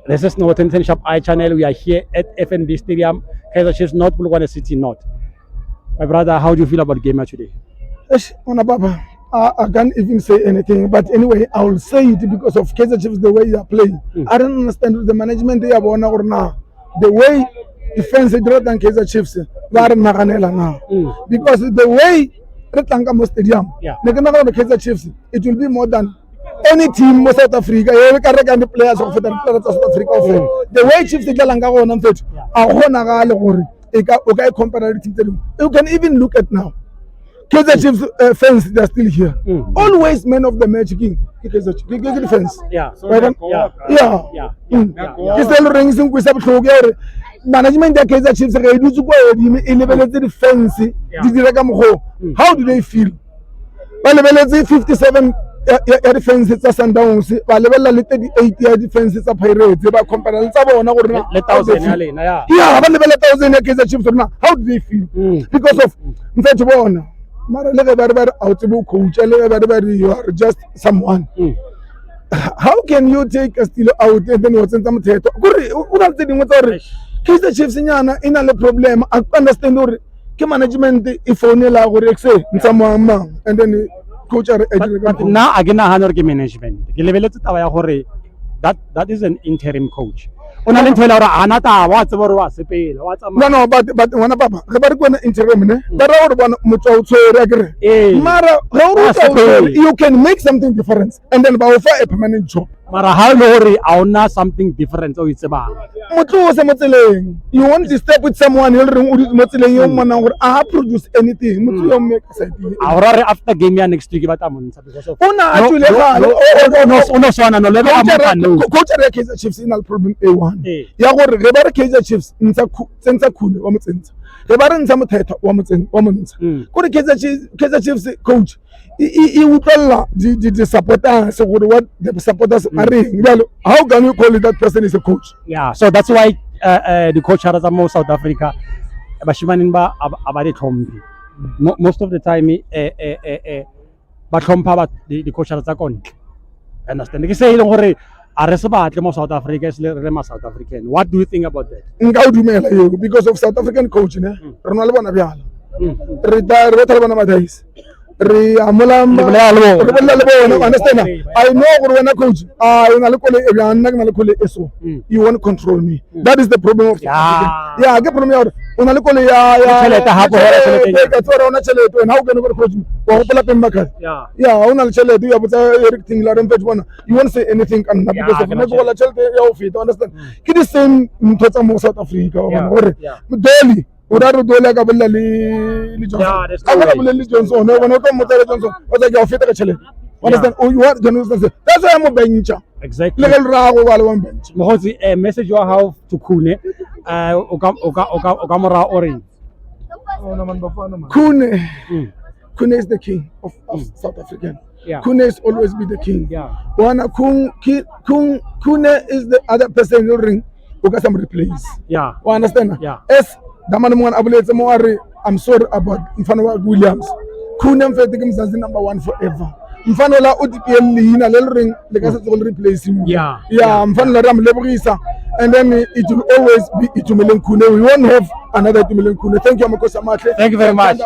This is Northern Shop iChannel. We are here at FNB Stadium, Kaizer Chiefs North, Polokwane City North. My brother, how do you feel about game today? Baba, I can't even say anything. But anyway, I will say it because of Kaizer Chiefs, the way they are playing. I don't understand the management they have on now. The way defense is better than Kaizer Chiefs. Now. Because the way Retangamo Stadium, the Kaizer Chiefs, it will be more than any team in South Africa. The players of South Africa. The way Chiefs you can even look at now. Kaizer Chiefs fans, they are still here. Always men of the match king. Kaizer Chiefs fans. Management the Kaizer Chiefs how do they feel? 57 defense it's a Sundowns, 38 defense it's a Pirates, compare Kaizer Chiefs now. How do they feel? Because of you are just someone. How can you take a still out and then what's in some theater? Kaizer Chiefs in a problem. I understand management if only la and then coach but now again management. That is an interim coach. No, but one papa, interim, you can make something different and then offer a permanent job. Something different. So it's about you want to step with someone I produce anything. After game next week, but I'm coach Kaizer Chiefs in problem A1. Kaizer Chiefs Kaizer Chiefs coach. He would tell the supporters what the supporters are doing. Well, how can you call it that person is a coach? Yeah, so that's why the coach has more South Africa. Most of the time, the coach has a understand? They say, South Africa is South African. What do you think about that? Because of South African coaching, Ronaldo retired. I know when I coach, you want to control me. That is the problem of I get from here. When I look and how can you coach me? You won't say anything because of understand. It is same in South Africa. Daily. Johnson. Understand? Oh, you want Johnson. That's why I'm a bench. Exactly. A message you have to Kune. Kune is the king of South African. Kune is always be the king. Kune is the other person in the ring who got some replace. Understand? Yes. I'm sorry about Mfano Williams. Kunem Fetikim number one forever. Mfano la OTPL Lina Lelring, the guys will replace him. Mfano Ram Lebrisa, and then it will always be Itumilen Kune. We won't have another Itumilen Kune. Thank you, Makosa Mate. Thank you very much.